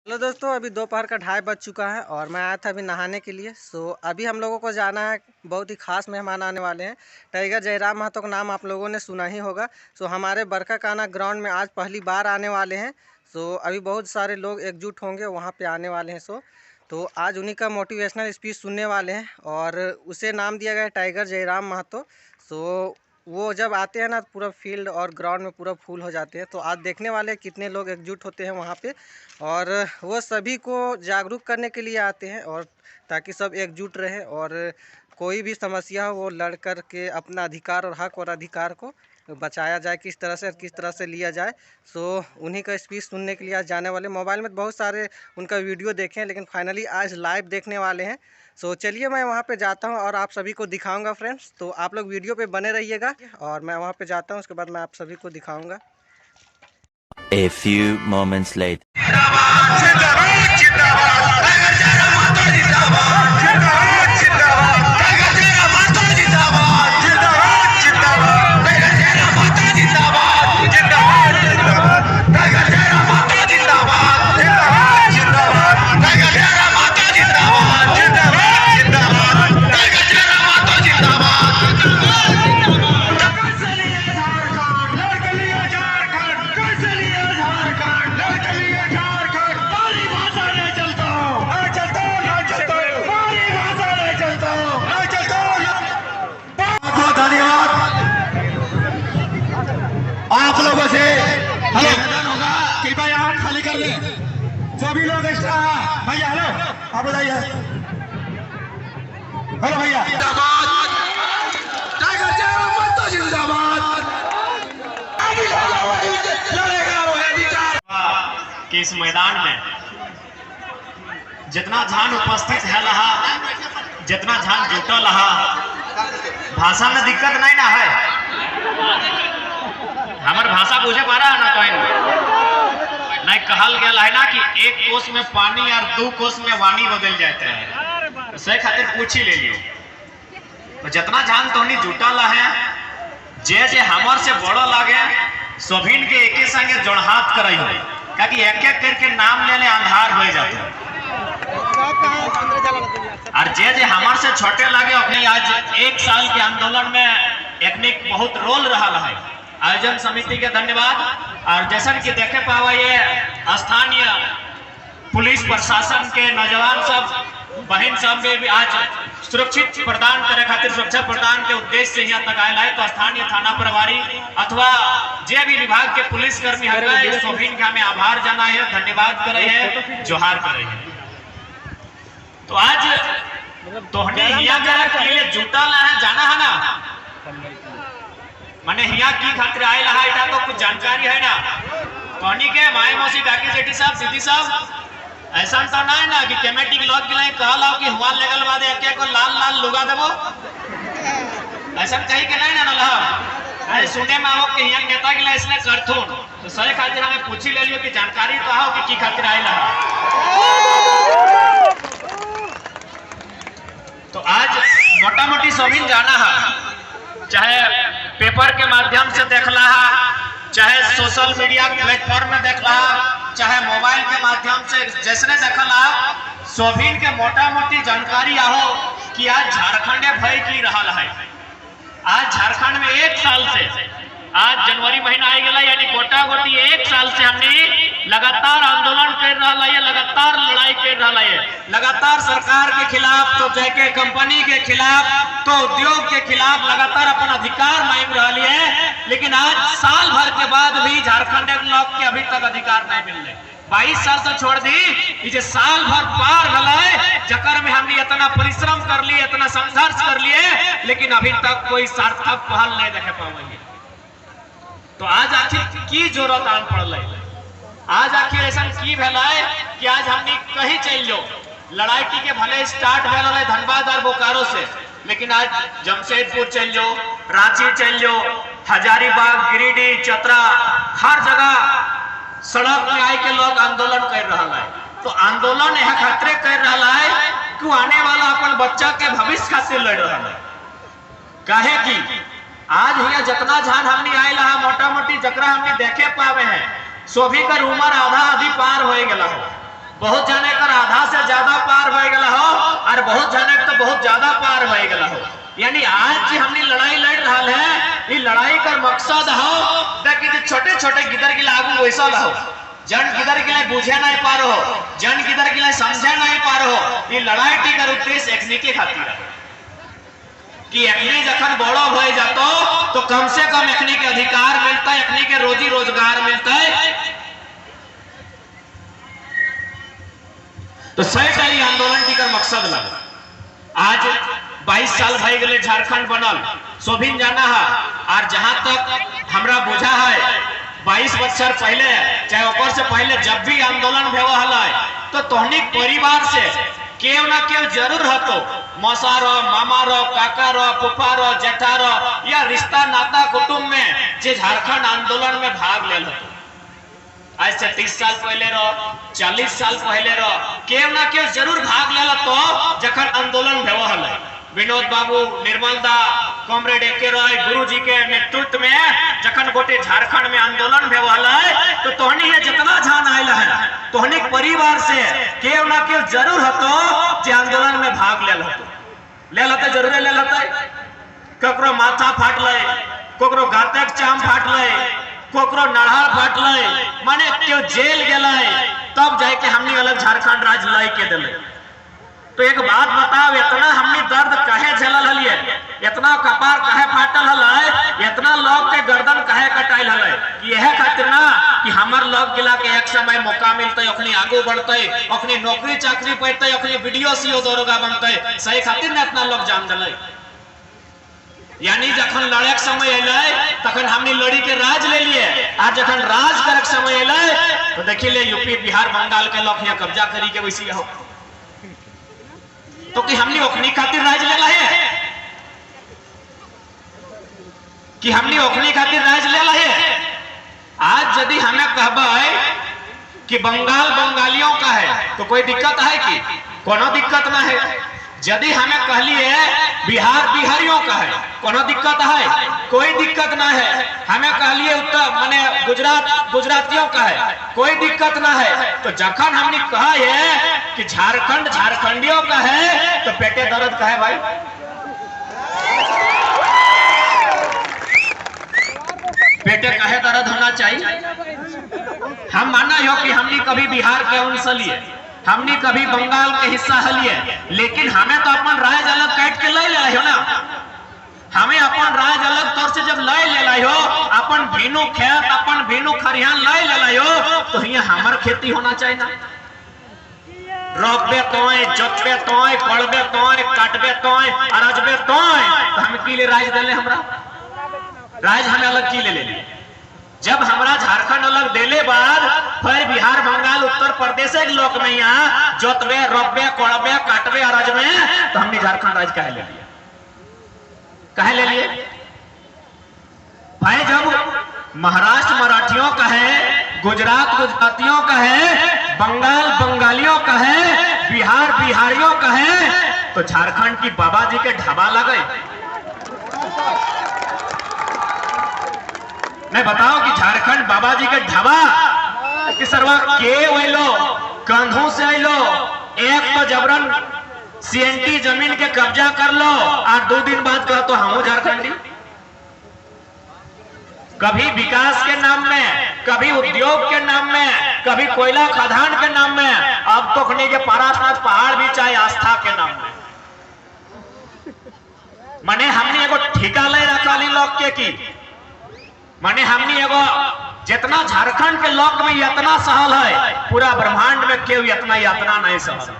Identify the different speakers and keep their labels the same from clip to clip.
Speaker 1: Hello दोस्तों, अभी दोपहर का 2:30 बज चुका है और मैं आया था अभी नहाने के लिए। अभी हम लोगों को जाना है, बहुत ही खास मेहमान आने वाले हैं। टाइगर जयराम महतो का नाम आप लोगों ने सुना ही होगा। हमारे बरकाकाना ग्राउंड में आज पहली बार आने वाले हैं। अभी बहुत सारे लोग एकजुट होंगे, वहाँ पे आने वाले हैं। तो आज उन्हीं का मोटिवेशनल स्पीच सुनने वाले हैं और उसे नाम दिया गया है टाइगर जयराम महतो। वो जब आते हैं ना, पूरा फील्ड और ग्राउंड में पूरा फुल हो जाते हैं। तो आज देखने वाले कितने लोग एकजुट होते हैं वहाँ पे, और वो सभी को जागरूक करने के लिए आते हैं, और ताकि सब एकजुट रहे और कोई भी समस्या हो वो लड़ कर के अपना अधिकार और हक और अधिकार को बचाया जाए, किस तरह से और किस तरह से लिया जाए। उन्हीं का स्पीच सुनने के लिए आज जाने वाले। मोबाइल में बहुत सारे उनका वीडियो देखे हैं, लेकिन फाइनली आज लाइव देखने वाले हैं। चलिए मैं वहाँ पे जाता हूँ और आप सभी को दिखाऊंगा फ्रेंड्स। तो आप लोग वीडियो पे बने रहिएगा और मैं वहाँ पे जाता हूँ, उसके बाद मैं आप सभी को दिखाऊंगा।
Speaker 2: A few moments later.
Speaker 3: आप लोगों से निवेदन होगा, कृपया यहाँ खाली कर दें। सभी लोग एक्स्ट्रा भैया, हेलो आप बताइए। हेलो भैया, टाइगर जयराम महतो जिंदाबाद।
Speaker 4: कि इस मैदान में जितना झान उपस्थित है लहा, जितना झान जुटल लहा, भाषा में दिक्कत नहीं ना है। हमार भाषा बुझे पा रहा है ना? कोई नहीं कहल गया है ना कि एक कोस में पानी और 2 कोस में वाणी बदल जाते हैं। से खातिर पूछ ही ले लियो। तो जितना जान तोहनी जुटल है, जे हमर से बड़ो लागे सभिन के एके संगे जोड़हात करई हो, ताकि एक एक करके नाम लेने आधार हो जाते। और जे हमर से छोटे लागे, अपने आज 1 साल के आंदोलन में एक बहुत रोल रहा है। आयोजन समिति के धन्यवाद। और जैसा कि देखे पावा, ये स्थानीय पुलिस प्रशासन के नौजवान सब बहन सब भी आज सुरक्षित प्रदान करे खातिर, सुरक्षा प्रदान के उद्देश्य से यहाँ तक आए। तो स्थानीय थाना प्रभारी अथवा जे भी विभाग के पुलिस कर्मी है, सभी के हमें आभार जाना है, धन्यवाद करे है, जोहार करे है। तो आज तोहने हिया के लिए जुटल है, जाना है ना, माने हिया की खातिर आए लहा, इटा तो कुछ जानकारी है ना। तोहनी के माई मौसी काकी जेठी साहब दीदी साहब ऐसा तो ना है ना कि कमेटी के लोग के कहला कि हुआ लेगल बाद एक को लाल लाल लुगा देबो, ऐसा कहीं के नहीं ना लहा। अरे सुने में आओ कि हिया नेता के लिए इसने करथुन, तो सही खातिर हमें पूछी ले लियो कि जानकारी तो आओ कि की खातिर आए लहा। तो आज मोटा मोटी सभी जाना है, चाहे पेपर के माध्यम से देखला है, चाहे सोशल मीडिया प्लेटफॉर्म में देखला, चाहे मोबाइल के माध्यम से जैसने देखला, सभी के मोटा मोटी जानकारी आहो कि आज झारखंड भय की रहा है। आज झारखंड में 1 साल से, आज जनवरी महीना आ गया, यानी गोटा गोटी 1 साल से हमने लगातार आंदोलन कर रहा है, लगातार लड़ाई कर रहा है, लगातार सरकार के खिलाफ, तो जैके कंपनी के खिलाफ, तो उद्योग के खिलाफ लगातार अपन अधिकार मांग रही है। लेकिन आज साल भर के बाद भी झारखंड लोग के अभी तक अधिकार नहीं मिल रहे। 22 साल तो छोड़ दी, ये साल भर पार गए, जकर में हमने इतना परिश्रम कर लिए, इतना संघर्ष कर लिए, लेकिन अभी तक कोई सार्थक पहल नहीं देखे पाएंगे। तो आज आखिर की जरूरत आन पड़ल, आज आखिर ऐसा की भेलाय कि आज हमने कहीं चल जाओ, लड़ाई के भले स्टार्ट भेल है धनबाद और बोकारो से, लेकिन आज जमशेदपुर चल जाओ, रांची चल जाओ, हजारीबाग, गिरिडीह, चतरा, हर जगह सड़क में आए के लोग आंदोलन कर रहा है। तो आंदोलन यह खतरे कर रहा है कि आने वाला अपन बच्चा के भविष्य खातिर लड़ रहा है। काहे कि आज यहाँ जितना झान हमने आये रहा, मोटा मोटी जकरा हमने देखे पावे हैं, सभी का उम्र आधा आधी पार हो गया हो। बहुत जाने कर आधा से ज्यादा पार हो गया हो और बहुत जाने तो बहुत ज्यादा पार हो गया हो। यानी आज जी हमने लड़ाई लड़ रहा है, ये लड़ाई का मकसद हो ताकि छोटे छोटे गिदर के लागू वैसा हो, जन किधर के लिए बुझे नहीं पा रहे हो, जन किधर के लिए समझे नहीं पा रहे हो। ये लड़ाई टीकर उद्देश्य एकनी के खातिर कि एकनी जखन बड़ो हो जातो तो कम से कम एकनी के अधिकार मिलता है, एकनी के रोजी रोजगार मिलता है। तो सही आंदोलन टीकर मकसद लगा। आज 22 साल भाई गए झारखंड बनल सोभिन जाना है, और जहां तक हमरा बुझा है 22 बच्चर पहले चाहे ओकर से पहले जब भी आंदोलन भेव है तो तोहनिक परिवार से केव ना केव जरूर हतो, मौसा रो, मामा रो, काका रो, फूफा रो, जेठा रो या रिश्ता नाता कुटुंब में जे झारखंड आंदोलन में भाग ले हतो। आज से 30 साल पहले रो, 40 साल पहले रो केव ना केव जरूर भाग ले तो जखन आंदोलन भेव है। विनोद बाबू, निर्मल दा, कॉमरेड एके रॉय, गुरु जी के नेतृत्व में जखन गोटे झारखंड में आंदोलन भेवल है तो तोहनी है जितना जान आयल है तोहनी परिवार से केव ना केव जरूर हतो जे आंदोलन में भाग ले लते जरूर ले लते। ककरो माथा फाट ले, ककरो गातक चाम फाट ले, ककरो नढ़ा फाट ले, माने केव जेल गेले तब जाके हमनी अलग झारखंड राज्य लाई के दिले। तो एक बात बताओ, इतना हमने दर्द कहे झेलल हलिए, इतना कपार कहे फाटल हल, इतना लोग के गर्दन कहे कटाइल हल, यह खातिर ना कि हमर लोग गिला के एक समय मौका मिलते, अखनी आगू बढ़ते, अखनी नौकरी चाकरी पैते, अखनी वीडियो सीओ दरोगा बनते, सही खातिर ना इतना लोग जान दिले। यानी जखन लड़े के समय अल तखन हमने लड़ी के राज ले लिए, आज जखन राज करे के समय अल तो देखिए ले यूपी बिहार बंगाल के लोग यहाँ कब्जा करी के वैसी हो तो कि हमने ओखनी खातिर राज लेला है, कि हमने ओखनी खातिर राज लेला है। आज यदि हमें कहबे कि बंगाल बंगालियों का है तो कोई दिक्कत है कि कोनो दिक्कत ना है। यदि हमें कहलिए बिहार बिहारियों का है कोनो दिक्कत है, कोई दिक्कत ना है। हमें कहलिए उत्तर माने गुजरात गुजरातियों का है, कोई दिक्कत ना है। तो जखन हमने कहा है कि झारखंड झारखंडियों का है तो पेटे दर्द का है भाई। पेटे कहे दर्द होना चाहिए। हम माना हो कि हमने कभी बिहार के अंश लिए, हमने कभी बंगाल के हिस्सा हलिए, लेकिन हमें तो अपन राज अलग काट के ले ले हो ना। हमें अपन राज अलग तौर से जब ले ले हो, अपन भीनू खेत अपन भीनू खरिहान ले हो तो यहाँ हमार खेती होना चाहिए ना। रोपबे तोय, जोतबे तोय, कोड़बे तोय, काटबे तोय, अरजबे तोय, तो हम की ले राज देले, हमरा राज हमें अलग की ले ले। जब हमारा झारखंड अलग देले बाद फिर बिहार बंगाल उत्तर प्रदेश के लोग में यहाँ जोतबे रोपबे कोड़बे काटबे अरजबे तो हमने झारखंड राज्य कहे ले लिया। कहे ले लिए भाई, जब महाराष्ट्र मराठियों का है, गुजरात गुजरातियों का है, बंगाल बंगालियों का है, बिहार बिहारियों का है तो झारखंड की बाबा जी के ढाबा लगे। मैं बताओ कि झारखंड बाबा जी के ढाबा कि सरवा के वैलो कंधों से आइलो, एक तो जबरन सीएनटी जमीन के कब्जा कर लो और 2 दिन बाद कहो तो हम झारखंडी। कभी विकास के नाम में, कभी उद्योग के नाम में, कभी कोयला खदान के नाम में, अब तो खने के पारानाथ पहाड़ भी चाहे आस्था के नाम में। मने हमने एगो ठिका ले रखा लोग के की, माने हमने एगो जितना झारखंड के लोग में इतना सहल है पूरा ब्रह्मांड में केव इतना यातना नहीं सहल।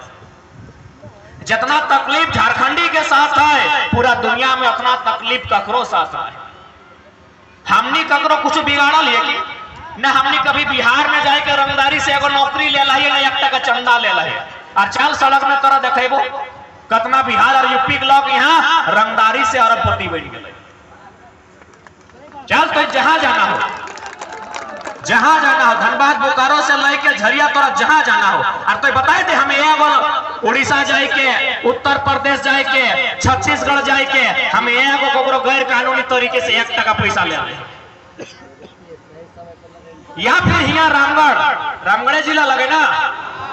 Speaker 4: जितना तकलीफ झारखंडी के साथ है पूरा दुनिया में उतना तकलीफ ककरो साथ है। हमने ककरो कुछ बिगाड़ल है कि न हमने कभी बिहार में जाके रंगदारी से एगो नौकरी ले ली, न 1 टका चंदा ले ली। और चल सड़क में तोरा देखेबो कितना बिहार और यूपी के लोग यहाँ रंगदारी से अरबपति बन गए। चल तो जहां जाना हो, जहां जाना हो, धनबाद बोकारो से लेके झरिया तोरा जहां जाना हो। और तो बताए थे हमें एगो उड़ीसा जाए के, उत्तर प्रदेश जाए के, छत्तीसगढ़ जाए के, हमें एगो ककरो गैर कानूनी तरीके से 1 टका पैसा ले आए। या फिर यहाँ रामगढ़ जिला लगे ना,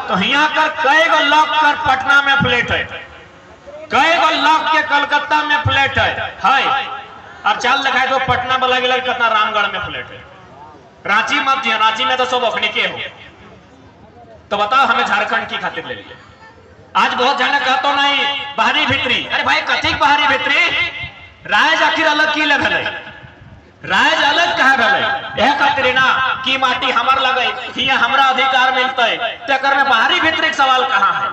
Speaker 4: तो यहाँ कर कई गो लॉक कर पटना में फ्लैट है, कई गो लॉक के कलकत्ता में फ्लैट है। अब चाल दिखाए तो पटना वाला गिला कितना रामगढ़ में फ्लैट है। रांची मत दिया, रांची में तो सब अखनी के हो। तो बताओ हमें झारखंड की खातिर ले लिए। आज बहुत जाने कहते नहीं बाहरी भीतरी, अरे भाई कथी बाहरी भीतरी, राज आखिर अलग की ले भले, राज अलग कहा भले यह खातिर ना कि माटी हमार लगे कि हमरा अधिकार मिलते तेकर में बाहरी भीतरी सवाल कहाँ है।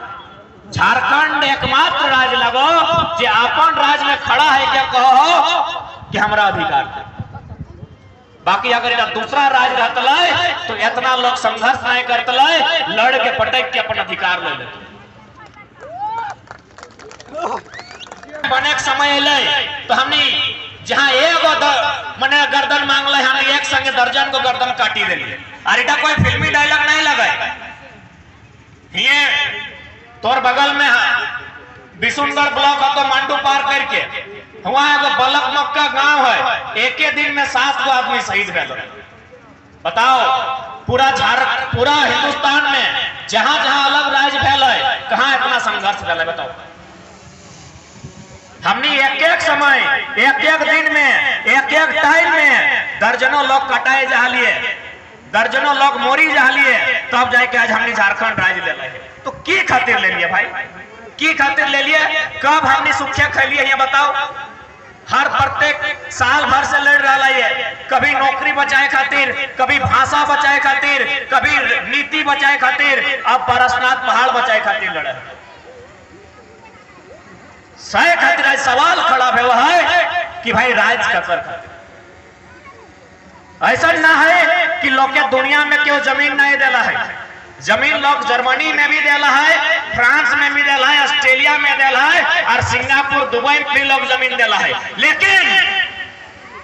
Speaker 4: झारखंड एकमात्र राज्य लगो जे अपन राज्य में खड़ा है क्या कहो कि हमरा अधिकार है। बाकी अगर दूसरा राज्य रहता तो इतना लोग संघर्ष नहीं करते, लड़ के पटक के अपन अधिकार ले लेते। बने समय तो हमने जहां एक मने गर्दन मांग ले हम एक संगे दर्जन को गर्दन काटी दिलिए। अरे कोई फिल्मी डायलॉग नहीं लगा, ये तोर बगल में बिशुनगढ़ ब्लॉक है तो मांडू पार करके वहां एगो बलक मक्का गांव है, एक ही दिन में 7 गो आदमी शहीद भेल। बताओ पूरा हिंदुस्तान में जहां जहां अलग राज्य भेल है कहां इतना संघर्ष भेल है बताओ। हमने एक समय एक दिन में एक टाइम में दर्जनों लोग कटाए जा लिए, दर्जनों लोग मोरी जा लिए, तब जाके आज हमने झारखंड राज्य ले लिया। तो की खातिर ले लिए भाई, की खातिर ले लिए? कब हमने सुखिया खैलिए ये बताओ। हर प्रत्येक साल भर से लड़ रहा है, कभी नौकरी बचाए खातिर, कभी भाषा बचाए खातिर, कभी नीति बचाए खातिर, अब पारसनाथ पहाड़ बचाए खातिर लड़े। सही खातिर आज सवाल खड़ा हुआ है कि भाई राज का कर खातिर ऐसा ना है कि लोग के दुनिया में क्यों जमीन नहीं देला है। जमीन लोग जर्मनी में भी देला है, फ्रांस में भी देला है, ऑस्ट्रेलिया में देला है और सिंगापुर दुबई में भी लोग जमीन देला है। लेकिन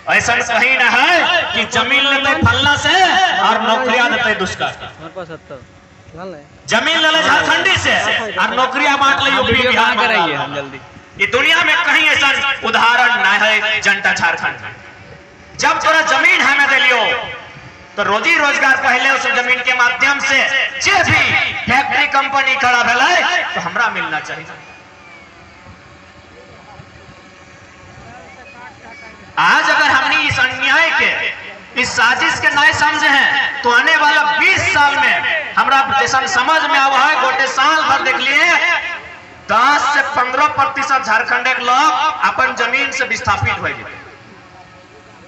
Speaker 4: ऐसा कहीं ना है कि जमीन लेते फलना से और नौकरियां देते दुष्कर। जमीन ले झारखंडी से और नौकरियां बांट ले यूपी बिहार कराइए हम जल्दी। ये दुनिया में कहीं ऐसा उदाहरण ना है जनता झारखंड में। जब थोड़ा जमीन हमें दे लियो तो रोजी रोजगार पहले उस जमीन के माध्यम से जे भी फैक्ट्री कंपनी खड़ा भेल तो हमरा मिलना चाहिए। आज अगर हमने इस अन्याय के, इस साजिश के नहीं समझे हैं तो आने वाला 20 साल में हमरा जैसा समझ में आवा है। गोटे साल भर देख लिए 10 से 15% झारखंड के लोग अपन जमीन से विस्थापित हो जाते,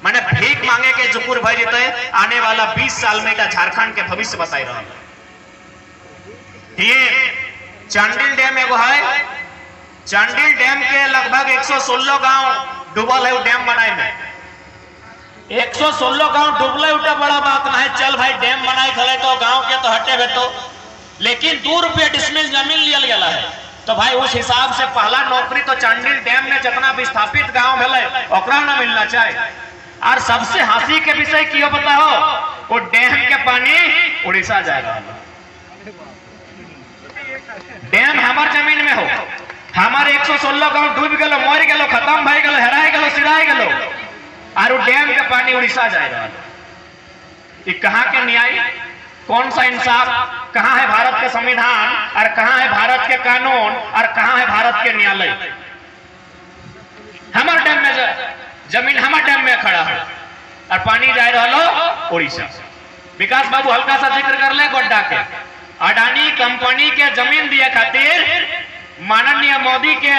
Speaker 4: माने भीख मांगे के जुकुर भर जेते। आने वाला 20 साल में का झारखंड के भविष्य बताई रहा। ये चांडिल डैम एगो है, चांडिल डैम के लगभग 116 गांव डूबल है। डैम बनाए में 116 गांव डूबले उठा बड़ा बात ना है। चल भाई डैम बनाए खले तो गांव के तो हटे भेटो, लेकिन 2 रुपये डिसमिल जमीन लियल गया है। तो भाई उस हिसाब से पहला नौकरी तो चांडिल डैम में जितना विस्थापित गांव भेले ओकरा ना मिलना चाहिए। और सबसे हंसी के विषय क्यों बताओ, वो डैम के पानी उड़ीसा जाएगा। डैम हमार जमीन में हो, हमारे 116 गांव डूब गए, मर गए, खत्म भय गए, हेरा गए, सिराय गए, और डैम के पानी उड़ीसा जाएगा। ये कहाँ के न्याय, कौन सा इंसाफ, कहाँ है भारत का संविधान और कहाँ है भारत के कानून और कहाँ है भारत के न्यायालय। हमारे डैम में जमीन हमारे डैम में खड़ा है और पानी जा रहा लो उड़ीसा। विकास बाबू हल्का सा जिक्र कर ले गोड्डा के। अडानी कंपनी के जमीन दिए खातिर माननीय मोदी के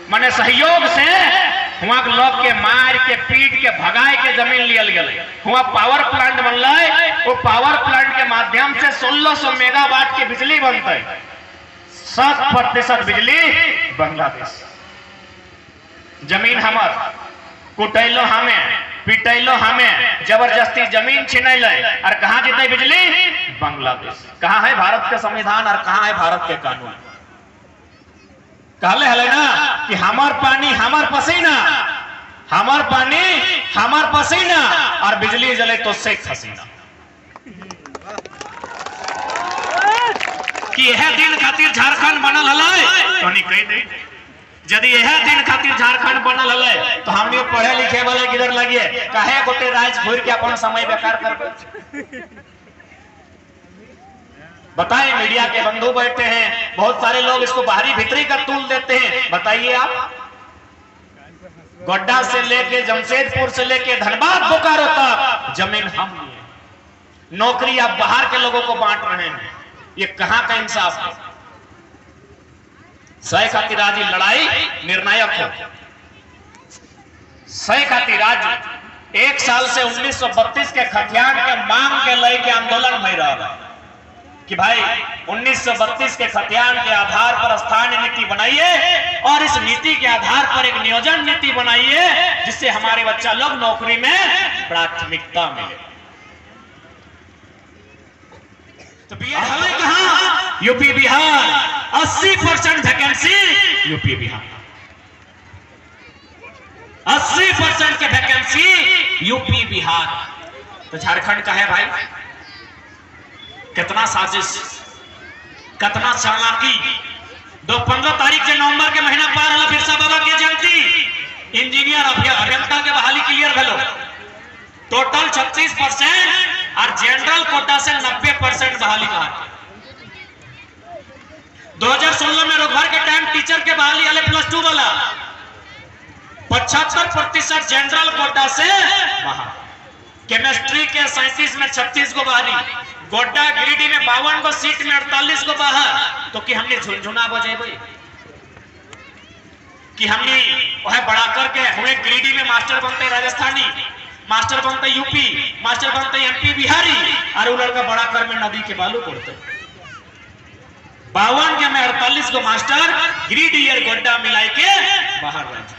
Speaker 4: माने सहयोग से वहां के लोग के मार के पीट के भगाए के जमीन लियल गए। वहां पावर प्लांट बनल, वो पावर प्लांट के माध्यम से 1600 मेगावाट की बिजली बनते। 7% बिजली बांग्लादेश। जमीन हमार, कुटैलो हमें, पिटैलो हमें, जबरदस्ती जमीन छीनैले और कहां जीते बिजली? बांग्लादेश। कहां है भारत के संविधान और कहां है भारत के कानून? कहले हले ना कि हमार पानी हमार पसीना, हमार पानी हमार पसीना और बिजली जले तो शेख हसीना। कि यह दिन खातिर झारखंड बनल हले तो नहीं कह दे। यदि यह दिन खातिर झारखंड बनल हले तो हम पढ़े लिखे वाले किधर लगिए, काहे गोटे राज घूर के अपन समय बेकार कर। बताएं, मीडिया के बंधु बैठे हैं, बहुत सारे लोग इसको बाहरी भीतरी का तूल देते हैं। बताइए आप, गोड्डा से लेके जमशेदपुर से लेके धनबाद बोकारो तक जमीन हम लिए, नौकरी आप बाहर के लोगों को बांट रहे हैं। ये कहां का इंसाफ है? सह खातिर आज लड़ाई निर्णायक हो। सह खातिर आज 1 साल से 1932 के खतियान के मांग के लय के आंदोलन भई रहा है कि भाई 1932 के खतियान के आधार पर स्थानीय नीति बनाइए और इस नीति के आधार पर एक नियोजन नीति बनाइए जिससे हमारे बच्चा लोग नौकरी में प्राथमिकता मिले। तो बीएड हमें कहां? UP Bihar 80% vacancy UP Bihar, 80% के वैकेंसी यूपी बिहार। तो झारखंड का है भाई? कितना साजिश, कितना चालाकी। 15 तारीख से नवंबर के महीना पार हला बिरसा बाबा की जयंती, इंजीनियर अभियंता के बहाली क्लियर भेलो, टोटल 36% और जनरल कोटा से 90% बहाली कहा। 2016 में रोजगार के टाइम टीचर के बहाली वाले +2 वाला 75% जनरल कोटा से बाहर, केमिस्ट्री के 37 में 36 को बहाली, गोड्डा गिरिडीह में 52 को सीट में 48 को बाहर। तो कि हमने झुनझुना बजे भाई कि हमने वह बड़ा करके हुए गिरिडीह में मास्टर बनते राजस्थानी, मास्टर बनते यूपी, मास्टर बनते एमपी बिहारी, और वो लड़का बड़ा कर में नदी के बालू पड़ते। 52 के में 48 को मास्टर गिरिडीह और गोड्डा मिलाई के बाहर रह।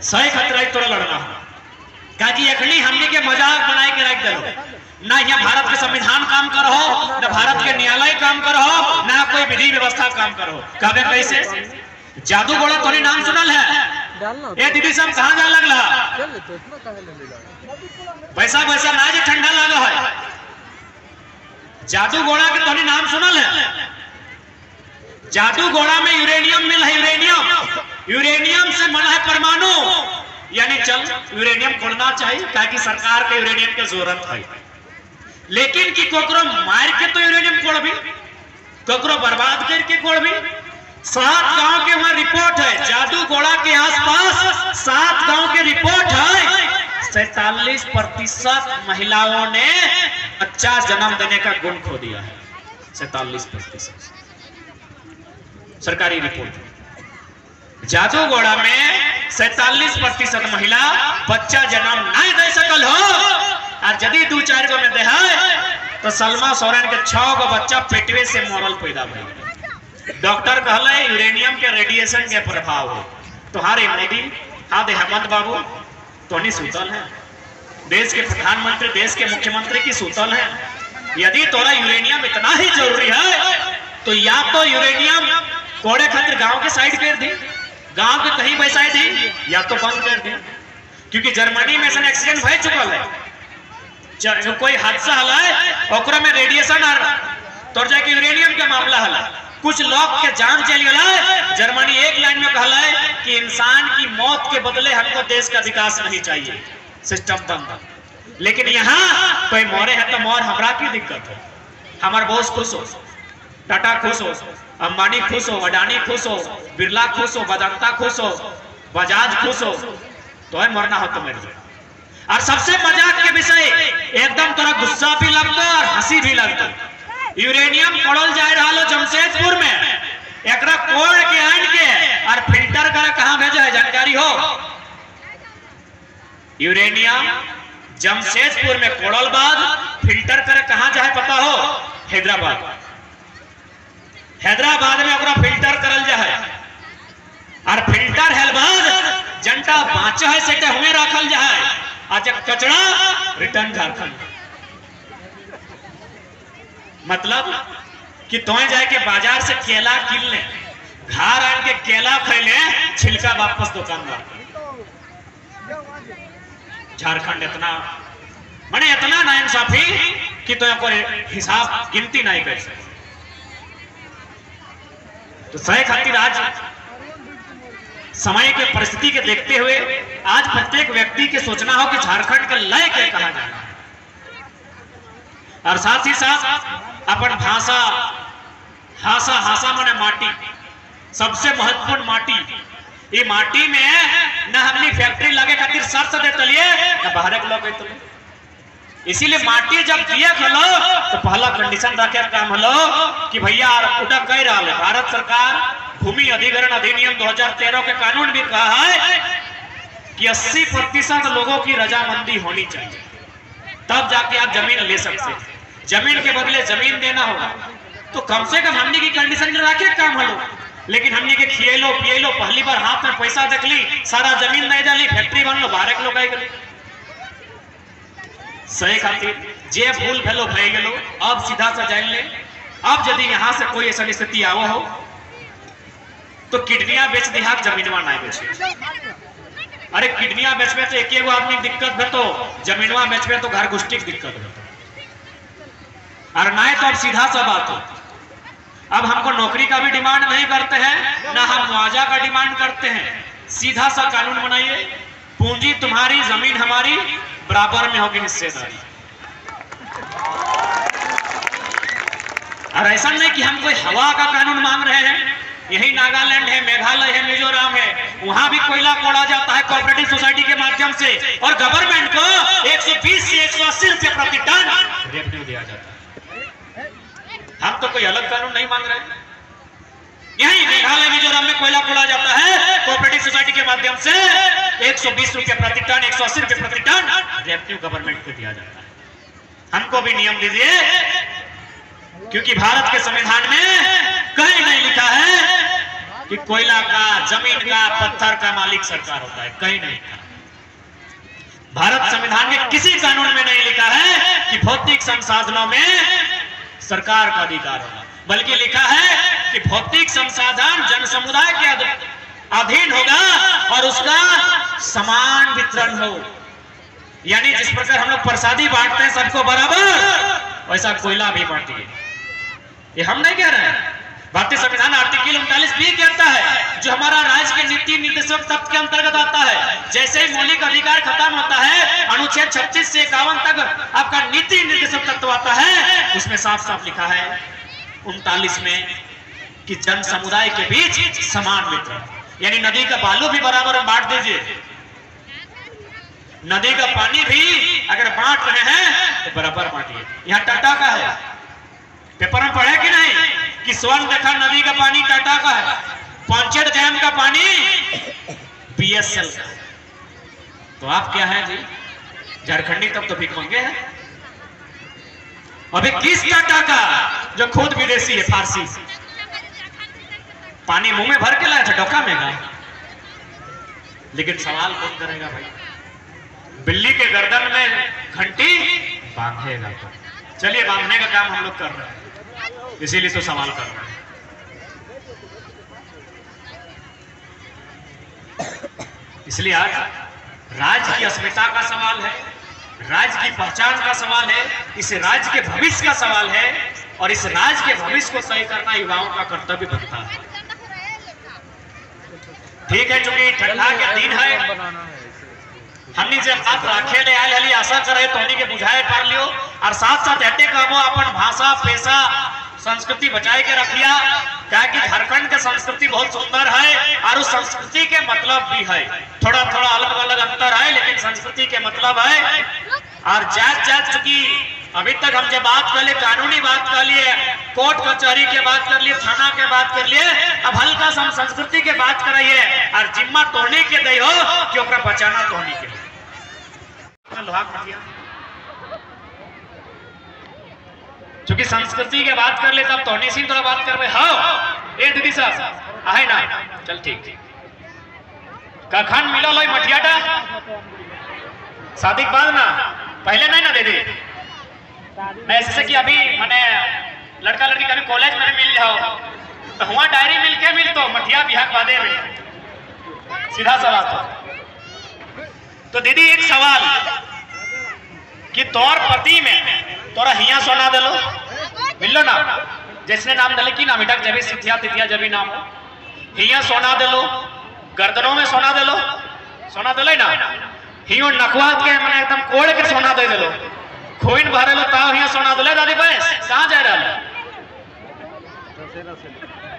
Speaker 4: सही खतरा तोरा लड़ना हो काजी अखनी हमने के मजाक बनाए के रख दो ना। यहाँ भारत के संविधान काम कर हो, ना भारत के न्यायालय काम कर हो, ना कोई विधि व्यवस्था काम कर हो। कहबे कैसे? जादू गोड़ा तोरी नाम सुनल है? ए दीदी सब कहां जा लगला? पैसा वैसा ना जे ठंडा लगा है। जादू गोड़ा के तोरी नाम सुनल है? जादू गोड़ा में यूरेनियम मिल है, यूरेनियम से मन है परमाणु, यानी चल यूरेनियम खोलना चाहिए ताकि सरकार के यूरेनियम की जरूरत है। लेकिन कि कोकरो मार के तो यूरेनियम खोल भी, कोकरो बर्बाद करके खोल भी। 7 गांव के वहां रिपोर्ट है, जादू गोड़ा के आसपास 7 गांव के रिपोर्ट है, 47% महिलाओं ने बच्चा जन्म देने का गुण खो दिया है। 47% सरकारी रिपोर्ट। जादूगोड़ा में 47% महिला बच्चा जन्म नहीं दे सकल हो, और यदि 2-4 गो में दे है तो सलमा सोरेन के 6 गो बच्चा पेटवे से मरल पैदा भइल। डॉक्टर कहले यूरेनियम के रेडिएशन के प्रभाव हो। तुम्हारे मोदी हाँ दे हेमंत बाबू तो नहीं सुतल है, देश के प्रधानमंत्री देश के मुख्यमंत्री की सुतल है। यदि तोरा यूरेनियम इतना ही जरूरी है तो या तो यूरेनियम कोड़े खातिर गांव के साइड कर दी, गांव के कहीं बैसाई दी, या तो बंद कर दी। क्योंकि जर्मनी में ऐसा एक्सीडेंट हो चुकल है, कोई हादसा हला है ओकरा में रेडिएशन और तोड़ जाके यूरेनियम के मामला हला, कुछ लोग के जान चल गया। जर्मनी एक लाइन में कहला है कि इंसान की मौत के बदले हमको देश का विकास नहीं चाहिए, सिस्टम बंद। लेकिन यहाँ कोई मोरे है तो मोर हमरा की दिक्कत है। हमार बॉस खुश हो, टाटा खुश हो, अंबानी खुश हो, अडानी खुश हो, बिरला खुश हो, वेदांता खुश हो, बजाज खुश हो, तो है मरना हो तो मर जाए। और सबसे मजाक के विषय एकदम तोरा गुस्सा भी लगता और हंसी भी लगता। यूरेनियम पड़ल जा रहा लो जमशेदपुर में, एकरा कोड़ के आन के और फिल्टर कर कहां भेजा है जानकारी हो? यूरेनियम जमशेदपुर में कोड़ल बाद फिल्टर कर कहां जाए पता हो? हैदराबाद। हैदराबाद में ओकरा फिल्टर करल जाए और फिल्टर हेल बाद जनता बाँच है से हुए रखल जाए, आज कचरा रिटर्न झारखंड। मतलब कि तुम्हें जाए के बाजार से केला किन ले, घर आन के केला खैले, छिलका वापस दुकानदार। झारखंड इतना माने इतना नाइंसाफी कि तो हिसाब गिनती नहीं कर सकते। तो सही खातिर आज समय के परिस्थिति के देखते हुए आज प्रत्येक व्यक्ति के सोचना हो कि झारखंड का लय क्या कहा जाए। और साथ ही साथ अपन भाषा हासा हासा माने माटी, सबसे महत्वपूर्ण माटी। ये माटी में न हमने फैक्ट्री लगे खातिर शर्त दे तलिए न बाहर के लोग तो, इसीलिए माटी जब दिए खलो तो पहला कंडीशन रखे काम हलो कि भैया उठा कह रहा है भारत सरकार भूमि अधिग्रहण अधिनियम 2013 के कानून भी कहा है कि 80% लोगों की रजामंदी होनी चाहिए, तब जाके आप जमीन ले सकते हैं। जमीन के बदले जमीन देना होगा, तो कम से कम हमने की कंडीशन रखे काम हलो। लेकिन हमने के खिएलो पिएलो, पहली बार हाथ में पैसा देख ली, सारा जमीन नहीं डाली, फैक्ट्री बन लो, बाहर के लोग आई गए सही खातिर जे भूल भेलो भय गेलो। अब सीधा सा जान ले, अब यदि यहाँ से कोई ऐसा स्थिति आवो हो तो किडनियां बेच दिहा, जमीनवा नहीं बेचे। अरे किडनियां बेचबे तो एक एगो आदमी दिक्कत है, तो जमीनवा बेचबे तो घर गुष्टी की दिक्कत है। और नहीं तो अब सीधा सा बात हो, अब हमको नौकरी का भी डिमांड नहीं करते हैं, ना हम मुआवजा का डिमांड करते हैं। सीधा सा कानून बनाइए, पूंजी तुम्हारी जमीन हमारी, बराबर में होगी हिस्सेदारी। और ऐसा नहीं कि हम कोई हवा का कानून मांग रहे हैं। यही नागालैंड है, मेघालय है, मिजोरम है, वहां भी कोयला कोड़ा जाता है कोऑपरेटिव सोसाइटी के माध्यम से, और गवर्नमेंट को 120 से 180 रुपए प्रति टन रेवेन्यू दिया जाता है। हम तो कोई अलग कानून नहीं मांग रहे हैं। यही मेघालय मिजोरम में कोयला कोड़ा जाता है कोऑपरेटिव सोसाइटी के माध्यम से, 120 रुपए प्रति टन, 180 रुपए प्रति टन रेवेन्यू गवर्नमेंट को दिया जाता है। हमको भी नियम दीजिए, क्योंकि भारत के संविधान में कहीं नहीं लिखा है कि कोयला का, जमीन का, पत्थर का मालिक सरकार होता है, कहीं नहीं लिखा। भारत संविधान के किसी कानून में नहीं लिखा है कि भौतिक संसाधनों में सरकार का अधिकार होगा, बल्कि लिखा है कि भौतिक संसाधन जन समुदाय के अधीन होगा और उसका समान वितरण हो। यानी जिस प्रकार हम लोग प्रसादी बांटते हैं सबको बराबर, वैसा कोयला भी बांटिए। ये हम नहीं कह रहे हैं, भारतीय संविधान आर्टिकल 39 भी कहता है, जो हमारा राज्य के नीति निर्देशक तत्व के अंतर्गत आता है। जैसे ही मौलिक अधिकार खत्म होता है, अनुच्छेद 36 से 51 तक आपका नीति निर्देशक तत्व आता है, उसमें साफ साफ लिखा है 39 में कि जन समुदाय के बीच समान वितरण, यानी नदी का बालू भी बराबर बांट दीजिए, नदी का पानी भी अगर बांट रहे हैं तो बराबर बांटिए। यहाँ टाटा का है, पेपर में पढ़े कि नहीं कि स्वर्ण रेखा नदी का पानी टाटा का है, पंचेट डैम का पानी बीएसएल का। तो आप क्या है जी, झारखंडी तब तो भीख मंगे हैं। अभी किस टाटा का जो खुद विदेशी है, फारसी, पानी मुंह में भर के लाया था, डोका में गया। लेकिन सवाल कौन करेगा भाई, बिल्ली के गर्दन में घंटी बांधेगा। चलिए बांधने का काम हम लोग कर रहे हैं, इसीलिए तो सवाल कर रहे हैं। इसलिए आज राज्य की अस्मिता का सवाल है, राज्य की पहचान का सवाल है, इस राज्य के भविष्य का सवाल है, और इस राज्य के भविष्य को तय करना युवाओं का कर्तव्य बनता है। ठीक है, चूंकि ठंडा के दिन है, हमनी से बात रखे ले आयल हली, आशा करे तो के बुझाए कर लियो, और साथ साथ हटे कहो अपन भाषा पेशा संस्कृति बचाए के रखिया। क्या कि झारखंड के संस्कृति बहुत सुंदर है, और उस संस्कृति के मतलब भी है, थोड़ा थोड़ा अलग अलग अंतर है, लेकिन संस्कृति के मतलब है। और जात जात चूंकि अभी तक हम जब बात कर लिए, कानूनी बात कर लिए, कोर्ट कचहरी के बात कर लिए, थाना के बात कर लिए, अब हल्का सा हम संस्कृति के बात कर रही है, और जिम्मा तोड़ने के दे हो कि ओकरा बचाना तोड़ने के चूंकि संस्कृति के बात कर ले तब तोड़ने से थोड़ा बात कर रहे। हाँ ए दीदी साहब आहे ना, चल ठीक कखन मिलो लो मठियाटा शादी के बाद ना, पहले नहीं ना दे दे। मैं ऐसे कि अभी मैंने लड़का लड़की कभी कॉलेज में मिल जाओ तो हुआ डायरी मिल के मिल तो मठिया बिहार बादे में, सीधा सा बात हो। तो दीदी एक सवाल कि तोर पति में तोरा हिया सोना दे लो मिल लो ना, जिसने नाम दले की ना मिटक जबी सिथिया तिथिया जबी नाम हिया सोना दे लो, गर्दनों में सोना दे लो, सोना दे ना, हियो नकवा के मैंने एकदम कोड़ के सोना दे लो, खोइन भरे लो ताव हिया सोना दले दादी बैस कहां जा रहल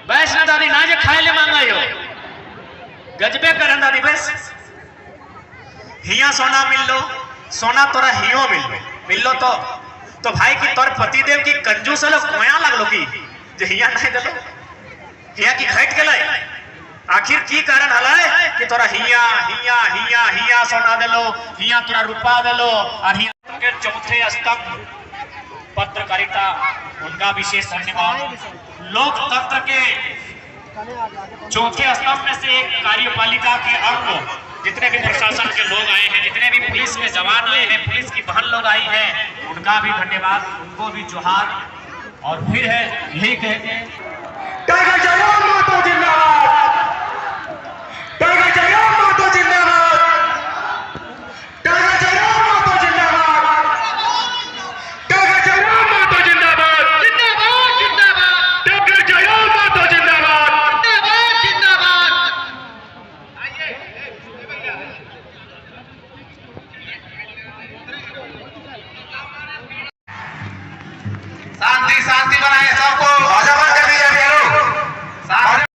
Speaker 4: बैस ना दादी ना जे खाए ले मांगा यो गजबे करन दादी बैस हिया सोना मिल लो सोना तोरा हियो मिल लो तो भाई की तोर पतिदेव की कंजूस लो कोया लगलो की जे हिया नहीं देलो हिया की घट गेलै आखिर की कारण हलाय कि तोरा हिया हिया हिया हिया सोना देलो हिया तोरा रुपा देलो और हिया के चौथे स्तंभ पत्रकारिता उनका विशेष धन्यवाद। लोकतंत्र के चौथे स्तंभ में से एक कार्यपालिका के अंग जितने भी प्रशासन के लोग आए हैं जितने भी पुलिस के जवान आए हैं पुलिस की बहन लोग आई हैं उनका भी धन्यवाद उनको भी जोहार। और फिर है यही कहते हैं
Speaker 3: टाइगर जवान माता जिंदाबाद टाइगर जवान माता जिंदाबाद टाइगर जवान माता जिंदाबाद टाइगर जवान माता जिंदाबाद जिंदाबाद जिंदाबाद टाइगर जवान माता जिंदाबाद जिंदाबाद जिंदाबाद। शांति शांति बनाए सबको